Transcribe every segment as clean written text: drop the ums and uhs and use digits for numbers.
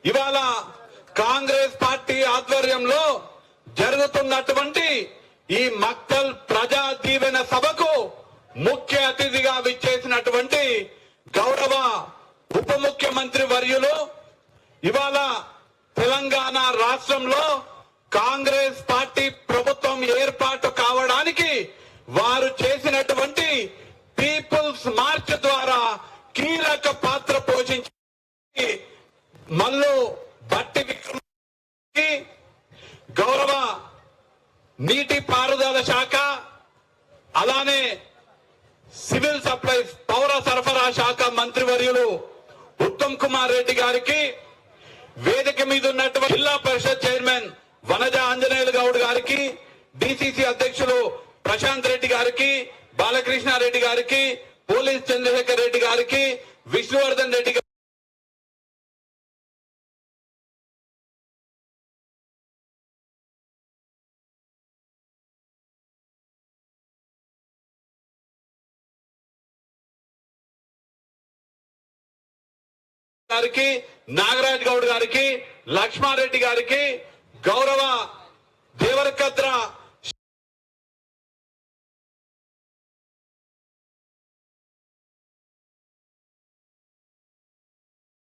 ఇవాళ కాంగ్రెస్ పార్టీ ఆధ్వర్యంలో జరుగుతున్నటువంటి ఈ మక్తల్ ప్రజా దీవెన సభకు ముఖ్య అతిథిగా విచ్చేసినటువంటి గౌరవ ఉప ముఖ్యమంత్రి వర్యులు ఇవాళ తెలంగాణ రాష్ట్రంలో కాంగ్రెస్ పార్టీ ప్రభుత్వం ఏర్పాటు కావడానికి వారు చేసినటువంటి పీపుల్స్ మార్చ్ ద్వారా కీలక పాత్ర పోషించి మల్లు బట్టి విక్రమార్క గౌరవ నీటి పారుదల శాఖ అలానే సివిల్ సప్లైస్ పౌర సరఫరా శాఖ మంత్రివర్యులు ఉత్తమ్ కుమార్ రెడ్డి గారికి వేదిక మీద ఉన్నటువంటి జిల్లా పరిషత్ చైర్మన్ వనజ ఆంజనేయులు గౌడ్ గారికి డిసిసి అధ్యక్షులు ప్రశాంత్ రెడ్డి గారికి బాలకృష్ణారెడ్డి గారికి పోలీస్ చంద్రశేఖర్ రెడ్డి గారికి విష్ణువర్ధన్ రెడ్డి గారికి నాగరాజ్ గౌడ్ గారికి లక్ష్మారెడ్డి గారికి గౌరవ దేవరకద్ర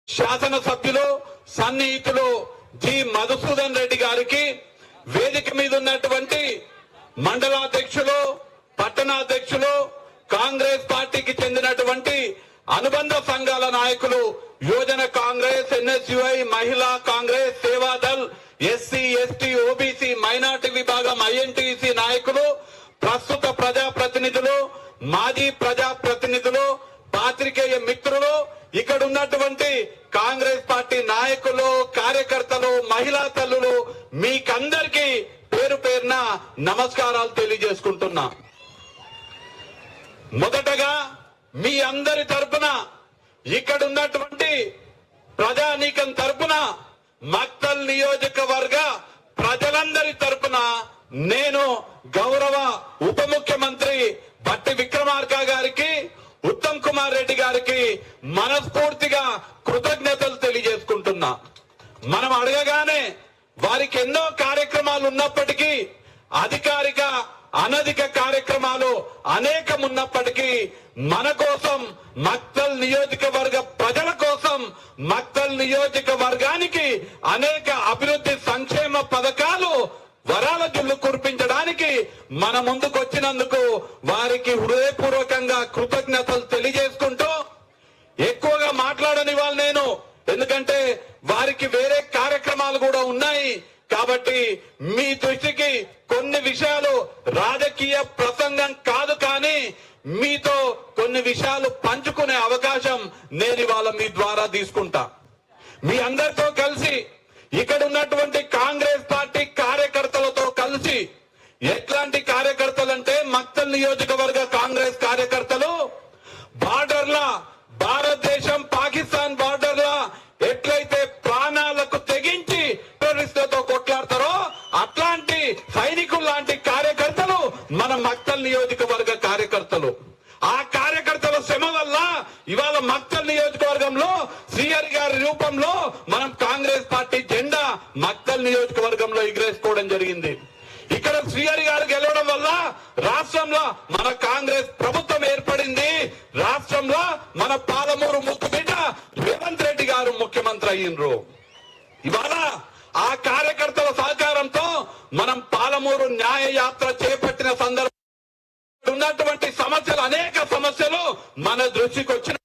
శాసనసభ్యులు సన్నిహితులు జి మధుసూదన్ రెడ్డి గారికి వేదిక మీద ఉన్నటువంటి మండలాధ్యక్షులు పట్టణాధ్యక్షులు కాంగ్రెస్ పార్టీకి చెందినటువంటి అనుబంధ సంఘాల నాయకులు యువజన కాంగ్రెస్ ఎన్ఎస్యుఐ మహిళా Congress Seva Dal SC ST OBC minority విభాగం ఐఎన్టీసీ నాయకులు ప్రస్తుత ప్రజాప్రతినిధులు మాజీ ప్రజాప్రతినిధులు పాత్రికేయ మిత్రులు ఇక్కడ ఉన్నటువంటి కాంగ్రెస్ పార్టీ నాయకులు కార్యకర్తలు మహిళా తల్లులు మీకందరికీ పేరు పేరున నమస్కారాలు తెలియజేసుకుంటున్నా. మొదటగా మీ అందరి తరపున ఇక్కడ ఉన్నటువంటి ప్రజానీకం తరపున మక్తల్ నియోజకవర్గ ప్రజలందరి తరపున నేను గౌరవ ఉప ముఖ్యమంత్రి బట్టి విక్రమార్క గారికి ఉత్తమ్ కుమార్ రెడ్డి గారికి మనస్ఫూర్తిగా కృతజ్ఞతలు తెలియజేసుకుంటున్నా. మనం అడగగానే వారికి ఎన్నో కార్యక్రమాలు ఉన్నప్పటికీ అధికారిక అనధిక కార్యక్రమాలు అనేకం ఉన్నప్పటికీ మన కోసం మక్తల్ నియోజకవర్గ ప్రజల కోసం మక్తల్ నియోజకవర్గానికి అనేక అభివృద్ధి సంక్షేమ పథకాలు వరాల జల్లు కురిపించడానికి మన ముందుకు వచ్చినందుకు వారికి హృదయపూర్వకంగా కృతజ్ఞతలు తెలియజేసుకుంటూ ఎక్కువగా మాట్లాడని వాళ్ళు నేను, ఎందుకంటే వారికి వేరే కార్యక్రమాలు కూడా ఉన్నాయి కాబట్టి మీ దృష్టికి కొన్ని విషయాలు రాజకీయ ప్రసంగం కాదు కానీ మీతో కొన్ని విషయాలు పంచుకునే అవకాశం నేను ఇవాళ మీ ద్వారా తీసుకుంటా. మీ అందరితో కలిసి ఇక్కడ ఉన్నటువంటి కాంగ్రెస్ పార్టీ కార్యకర్తలతో కలిసి ఎట్లాంటి కార్యకర్తలు అంటే మక్తల్ నియోజకవర్గ కాంగ్రెస్ కార్యకర్తలు బార్డర్ల భారతదేశం పాకిస్తాన్ బార్డర్ల ఎట్లయితే ప్రాణాలకు తెగించి టెర్రరిస్టులతో కొట్లాడతారో అట్లాంటి సైనికులు లాంటి కార్యకర్తలు మన మక్తల్ నియోజకవర్గ కార్యకర్తలు. ఆ కార్యకర్తల శ్రమ వల్ల ఇవాళ మక్తల్ నియోజకవర్గంలో శ్రీహరి గారి రూపంలో మనం కాంగ్రెస్ పార్టీ జెండా మక్తల్ నియోజకవర్గంలో ఎగిరేసుకోవడం జరిగింది. ఇక్కడ శ్రీహరి గారు గెలవడం వల్ల రాష్ట్రంలో మన కాంగ్రెస్ ప్రభుత్వం ఏర్పడింది. రాష్ట్రంలో మన పాలమూరు ముద్దుబిడ్డ రేవంత్ రెడ్డి గారు ముఖ్యమంత్రి అయ్యిండ్రు. ఇవాళ ఆ కార్యకర్తల సహకారంతో మనం పాలమూరు న్యాయ యాత్ర చేపట్టిన సందర్భంలో ఉన్నటువంటి సమస్యలు అనేక సమస్యలు మన దృష్టికి వచ్చిన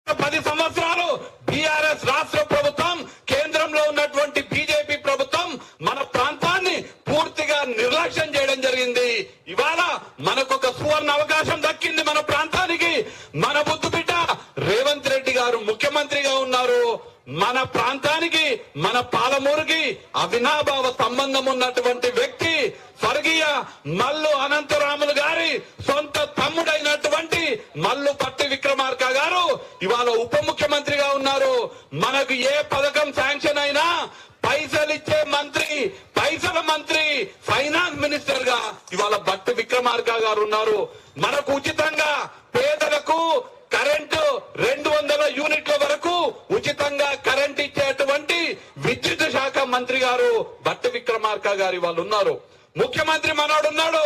10 సంవత్సరాలు బీఆర్ఎస్ రాష్ట్ర ప్రభుత్వం కేంద్రంలో ఉన్నటువంటి బీజేపీ ప్రభుత్వం మన ప్రాంతాన్ని పూర్తిగా నిర్లక్ష్యం చేయడం జరిగింది. ఇవాళ మనకొక సువర్ణ అవకాశం దక్కింది మన ప్రాంతానికి. మన ముద్దుబిడ్డ రేవంత్ రెడ్డి గారు ముఖ్యమంత్రిగా ఉన్నారు. మన ప్రాంతానికి మన పాలమూరుకి అవినాభావ సంబంధం ఉన్నటువంటి వ్యక్తి స్వర్గీయ మల్లు అనంతరాములు గారి సొంత తమ్ముడైనటువంటి మల్లు పట్టి విక్రమార్క గారు ఇవాళ ఉప ముఖ్యమంత్రిగా ఉన్నారు. మనకు ఏ పథకం శాంక్షన్ అయినా పైసలిచ్చే మంత్రి, పైసల మంత్రి, ఫైనాన్స్ మినిస్టర్ గా ఇవాళ బట్టి విక్రమార్క గారు ఉన్నారు. మనకు ఉచితంగా పేదలకు కరెంటు 200 యూనిట్ల వరకు ఉచితంగా కరెంట్ ఇచ్చేటువంటి మంత్రి గారు భట్టి విక్రమార్క గారి వాళ్ళు ఉన్నారు, ముఖ్యమంత్రి మనోడు ఉన్నాడు,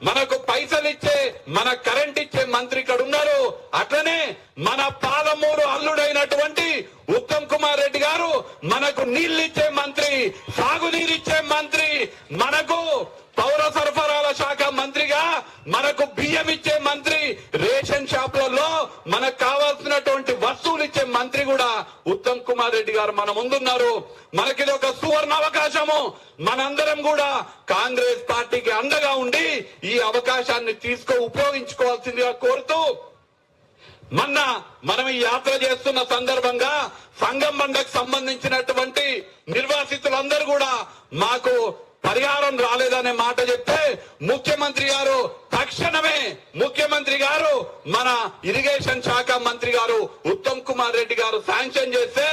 మనకు పైసలు ఇచ్చే మన కరెంట్ ఇచ్చే మంత్రి ఇక్కడ ఉన్నారు. అట్లనే మన పాలమూరు అల్లుడైనటువంటి ఉత్తమ్ కుమార్ రెడ్డి గారు మనకు నీళ్లు ఇచ్చే మంత్రి, సాగునీరు ఇచ్చే మంత్రి, మనకు పౌర సరఫరాల శాఖ మంత్రిగా మనకు బియ్యం ఇచ్చే మంత్రి, రేషన్ షాపులలో మనకు కావాల్సినటువంటి వస్తువులు ఇచ్చే మంత్రి కూడా ఉత్తమ్ కుమార్ రెడ్డి గారు మన ముందున్నారు. మనకిది ఒక సువర్ణ అవకాశము. మనందరం కూడా కాంగ్రెస్ పార్టీకి అండగా ఉండి ఈ అవకాశాన్ని ఉపయోగించుకోవాల్సిందిగా కోరుతూ, మనం ఈ యాత్ర చేస్తున్న సందర్భంగా సంగం బండకు సంబంధించినటువంటి నిర్వాసితులందరూ కూడా మాకు పరిహారం రాలేదనే మాట చెప్తే ముఖ్యమంత్రి గారు తక్షణమే మన ఇరిగేషన్ శాఖ మంత్రి గారు ఉత్తమ్ కుమార్ రెడ్డి గారు శాంక్షన్ చేస్తే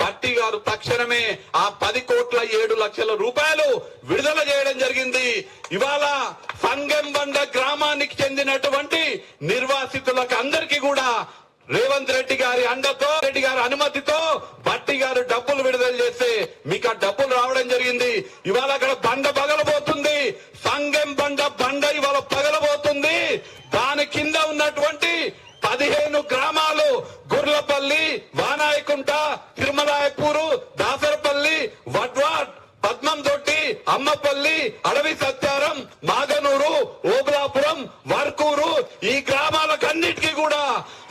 భట్టి గారు తక్షణమే ఆ 10,07,00,000 రూపాయలు విడుదల చేయడం జరిగింది. ఇవాళ సంగంబండ గ్రామానికి చెందినటువంటి నిర్వాసితులకు అందరికీ కూడా రేవంత్ రెడ్డి గారి అండతో, రెడ్డి గారి అనుమతితో భట్టి గారు డబ్బులు విడుదల చేస్తే మీకు ఆ డబ్బులు రావడం జరిగింది. ఇవాళ అక్కడ బండ పగలబోతుంది, సంగం బండ ఇవాళ పగలబోతుంది. దాని కింద ఉన్నటువంటి 15 గ్రామాలు గుర్లపల్లి, వానాయకుంట, తిరుమలాయపూరు, దాసరపల్లి, వడ్వాడ్, పద్మంతోటి, అమ్మపల్లి, అడవి సత్యారం, మాగనూరు, ఓబులాపురం, వర్కూరు, ఈ గ్రామాలకన్నిటికీ కూడా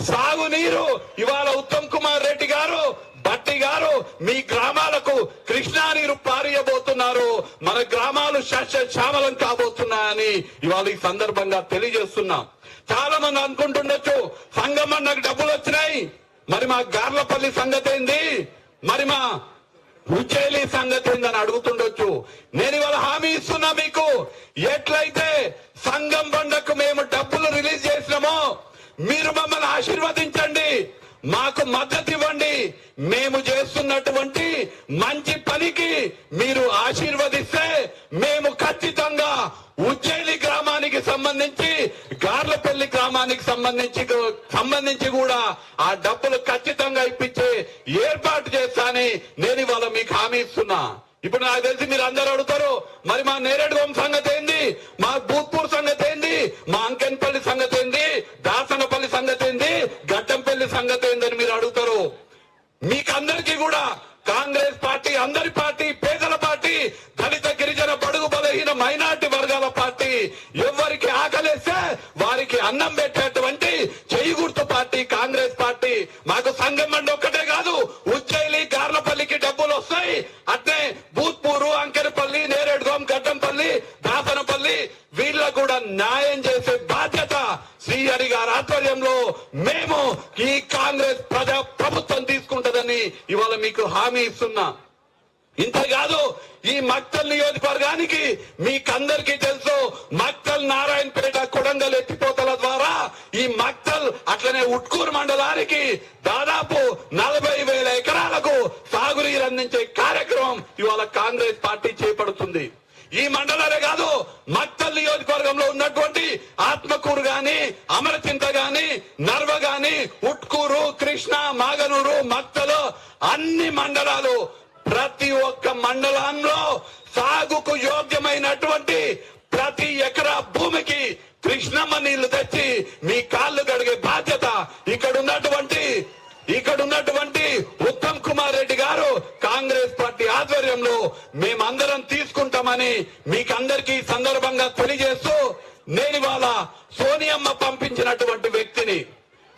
సాగునీరు ఇవాళ ఉత్తమ్ కుమార్ రెడ్డి గారు, భట్టి గారు మీ గ్రామాలకు కృష్ణా నీరు పారియబోతున్నారు. మన గ్రామాలు శ్యామలం కాబోతున్నాయని ఇవాళ ఈ సందర్భంగా తెలియజేస్తున్నాం. చాలా మంది అనుకుంటుండొచ్చు, సంగమన్నకు డబ్బులు వచ్చినాయి, మరి మా గార్లపల్లి సంగతి ఏంది, మరి మా ఉజ్జయిలి సంగతి ఏందని అడుగుతుండొచ్చు. నేను ఇవాళ హామీ ఇస్తున్నా మీకు, ఎట్లయితే సంగం బండకు మేము డబ్బులు రిలీజ్ చేసినామో మీరు మమ్మల్ని ఆశీర్వదించండి, మాకు మద్దతు ఇవ్వండి. మేము చేస్తున్నటువంటి మంచి పనికి మీరు ఆశీర్వదిస్తే మేము ఖచ్చితంగా ఉజ్జయిలి గ్రామానికి సంబంధించి, గార్లపల్లి గ్రామానికి సంబంధించి కూడా ఆ డబ్బులు ఖచ్చితంగా ఇప్పించే ఏర్పాటు చేస్తానని నేను ఇవాళ మీకు హామీ ఇస్తున్నా. ఇప్పుడు నాకు తెలిసి మీరు అందరూ అడుగుతారు, మరి మా నేరేడుగోం సంగతి ఏంది, మా భూత్పూర్ సంగతి ఏంది, మా అంకెన్పల్లి సంగతి ఏంది, దాసనపల్లి సంగతి ఏంది, గడ్డంపల్లి సంగతి ఏందని మీరు అడుగుతారు. మీకందరికీ కూడా కాంగ్రెస్ పార్టీ అందరి పార్టీ, పేదల పార్టీ, దళిత గిరిజన బడుగు బలహీన మైనార్టీ వర్గాల పార్టీ, ఎవరికి ఆకలేస్తే వారికి అన్నం పెట్టేటువంటి చెయ్యి గుర్తు పార్టీ కాంగ్రెస్ పార్టీ. మాకు సంఘం మండి ఒక్కటే కాదు, ఉజ్జయిలి, గార్లపల్లికి డబ్బులు వస్తాయి. అట్లే భూత్పూరు, అంకెరపల్లి, నేరేడుగోం, గడ్డంపల్లి, దాసనపల్లి వీళ్ళకు కూడా న్యాయం చేసే బాధ్యత శ్రీహరి గారి ఆధ్వర్యంలో మేము ఈ కాంగ్రెస్ ప్రజా ప్రభుత్వం తీసుకుంటదని ఇవాళ మీకు హామీ ఇస్తున్నా. ఇంతేకాదు, ఈ మక్తల్ నియోజకవర్గానికి మీకందరికీ తెలుసు, మక్తల్, నారాయణపేట, కొడంగల్ ఎత్తిపోతల ద్వారా ఈ మక్తల్ అట్లనే ఉట్కూరు మండలానికి దాదాపు 40,000 ఎకరాలకు సాగునీరు అందించే కార్యక్రమం ఇవాళ కాంగ్రెస్ పార్టీ చేపడుతుంది. ఈ మండలాలే కాదు, మక్తల్ నియోజకవర్గంలో ఉన్నటువంటి ఆత్మకూరు గాని, అమరచింత గాని, నర్వ గాని, ఉట్కూరు, కృష్ణ, మాగనూరు, మక్తలు అన్ని మండలాలు, ప్రతి ఒక్క మండలంలో సాగుకు యోగ్యమైనటువంటి ప్రతి ఎకరా భూమికి కృష్ణమ్మ నీళ్లు తెచ్చి మీ కాళ్ళు కడిగే బాధ్యత ఇక్కడ ఉన్నటువంటి ఉత్తమ్ కుమార్ రెడ్డి గారు కాంగ్రెస్ పార్టీ ఆధ్వర్యంలో మేమందరం తీసుకుంటామని మీకందరికీ సందర్భంగా తెలియజేస్తూ, నేను ఇవాళ సోనియమ్మ పంపించినటువంటి వ్యక్తిని,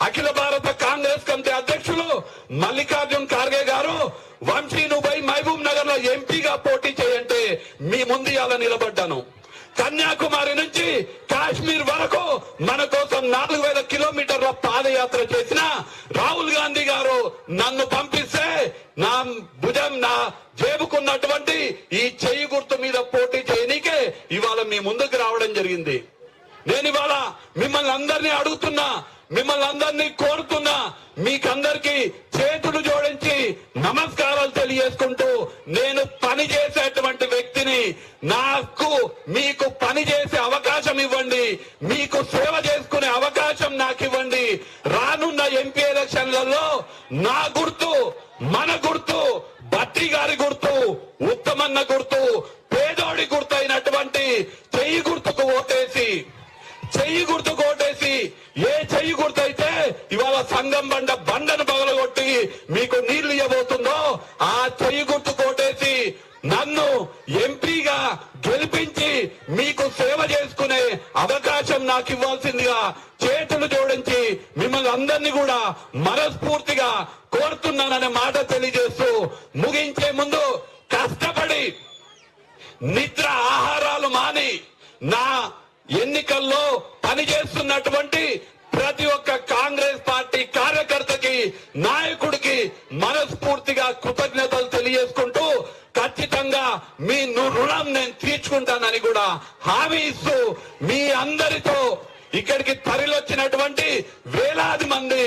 అఖిల భారత కాంగ్రెస్ కమిటీ అధ్యక్షులు మల్లికార్జున్ ఖార్గే గారు వంశీ నువ్వు మహబూబ్ నగర్ లో ఎంపీగా పోటీ చేయంటే మీ ముందు ఇలా నిలబడ్డాను. కన్యాకుమారి నుంచి కాశ్మీర్ వరకు మన కోసం 4,000 కిలోమీటర్ల పాదయాత్ర చేసిన రాహుల్ గాంధీ గారు నన్ను పంపిస్తే నా భుజం, నా జేబుకున్నటువంటి ఈ చెయ్యి గుర్తు మీద పోటీ చేయనీకే ఇవాళ మీ ముందుకు రావడం జరిగింది. నేను ఇవాళ మిమ్మల్ని అందరినీ అడుగుతున్నా, మిమ్మల్ని అందరినీ కోరుతున్నా, మీకందరికీ చేతులు జోడించి నమస్కారాలు తెలియజేసుకుంటూ, నేను పని చేసేటువంటి వ్యక్తిని, మీకు పని చేసే అవకాశం ఇవ్వండి, మీకు సేవ చేసుకునే అవకాశం నాకు ఇవ్వండి. రానున్న ఎంపీ ఎలక్షన్లలో నా గుర్తు, మన గుర్తు, భట్టి గారి గుర్తు మీకు నీళ్లు ఇవ్వబోతుందో ఆ చెయ్యి గుర్తు కోటేసి నన్ను ఎంపీగా గెలిపించి మీకు సేవ చేసుకునే అవకాశం నాకు ఇవ్వాల్సిందిగా చేతులు జోడించి మిమ్మల్ని అందరినీ కూడా మనస్ఫూర్తిగా కోరుతున్నాననే మాట తెలియజేస్తూ ముగించే ముందు కష్టపడి నిద్ర ఆహారాలు మాని నా ఎన్నికల్లో పనిచేస్తున్నటువంటి ప్రతి ఒక్క కాంగ్రెస్ పార్టీ కార్యకర్తకి నాయకుడికి మనస్ఫూర్తిగా కృతజ్ఞతలు తెలియజేసుకుంటూ ఖచ్చితంగా మీ రుణం నేను తీర్చుకుంటానని కూడా హామీ ఇస్తూ మీ అందరితో ఇక్కడికి తరలివచ్చినటువంటి వేలాది మంది